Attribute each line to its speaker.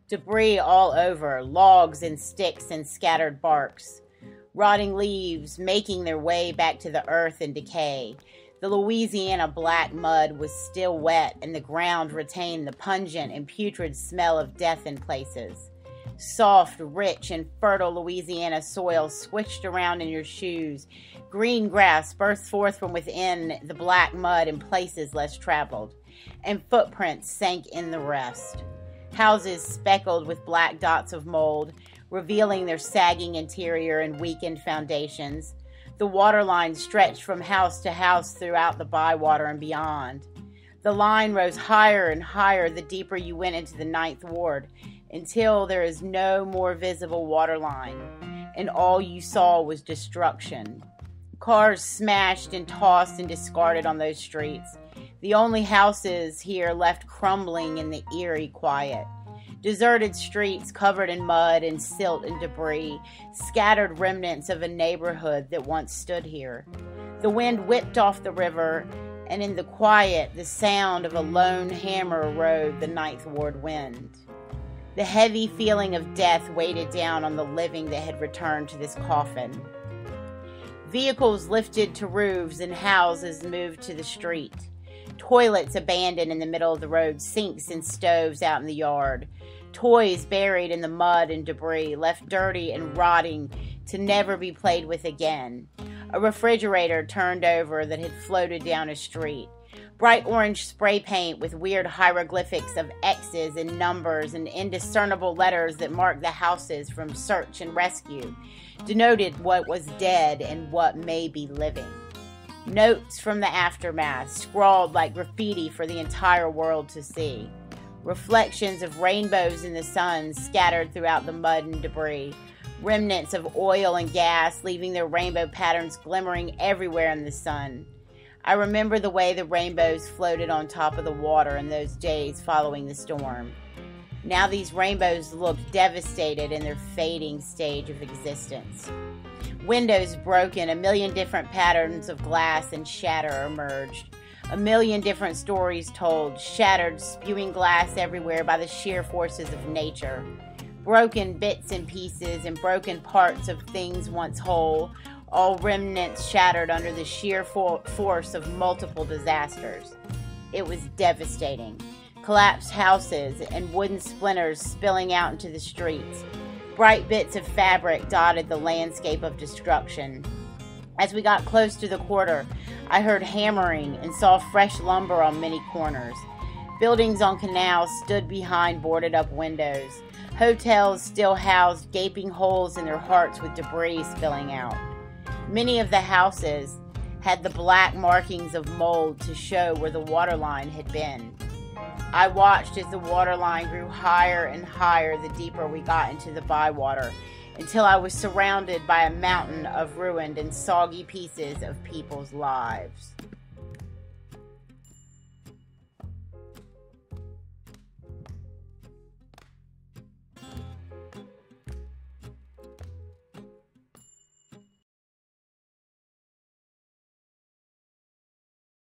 Speaker 1: Debris all over, logs and sticks and scattered barks. Rotting leaves making their way back to the earth in decay. The Louisiana black mud was still wet, and the ground retained the pungent and putrid smell of death in places. Soft, rich, and fertile Louisiana soil swished around in your shoes. Green grass burst forth from within the black mud in places less traveled, and footprints sank in the rest. Houses speckled with black dots of mold, revealing their sagging interior and weakened foundations. The water line stretched from house to house throughout the bywater and beyond. The line rose higher and higher the deeper you went into the Ninth Ward, until there is no more visible water line, and all you saw was destruction. Cars smashed and tossed and discarded on those streets. The only houses here left crumbling in the eerie quiet. Deserted streets covered in mud and silt and debris, scattered remnants of a neighborhood that once stood here. The wind whipped off the river, and in the quiet, the sound of a lone hammer rode the Ninth Ward wind. The heavy feeling of death weighted down on the living that had returned to this coffin. Vehicles lifted to roofs and houses moved to the street. Toilets abandoned in the middle of the road, sinks and stoves out in the yard. Toys buried in the mud and debris, left dirty and rotting to never be played with again. A refrigerator turned over that had floated down a street. Bright orange spray paint with weird hieroglyphics of X's and numbers and indiscernible letters that marked the houses from search and rescue denoted what was dead and what may be living. Notes from the aftermath, scrawled like graffiti for the entire world to see. Reflections of rainbows in the sun scattered throughout the mud and debris. Remnants of oil and gas leaving their rainbow patterns glimmering everywhere in the sun. I remember the way the rainbows floated on top of the water in those days following the storm. Now these rainbows look devastated in their fading stage of existence. Windows broken, a million different patterns of glass and shatter emerged. A million different stories told, shattered, spewing glass everywhere by the sheer forces of nature. Broken bits and pieces and broken parts of things once whole, all remnants shattered under the sheer force of multiple disasters. It was devastating. Collapsed houses and wooden splinters spilling out into the streets. Bright bits of fabric dotted the landscape of destruction. As we got close to the quarter, I heard hammering and saw fresh lumber on many corners. Buildings on canals stood behind boarded-up windows. Hotels still housed gaping holes in their hearts with debris spilling out. Many of the houses had the black markings of mold to show where the water line had been. I watched as the water line grew higher and higher the deeper we got into the bywater, until I was surrounded by a mountain of ruined and soggy pieces of people's lives.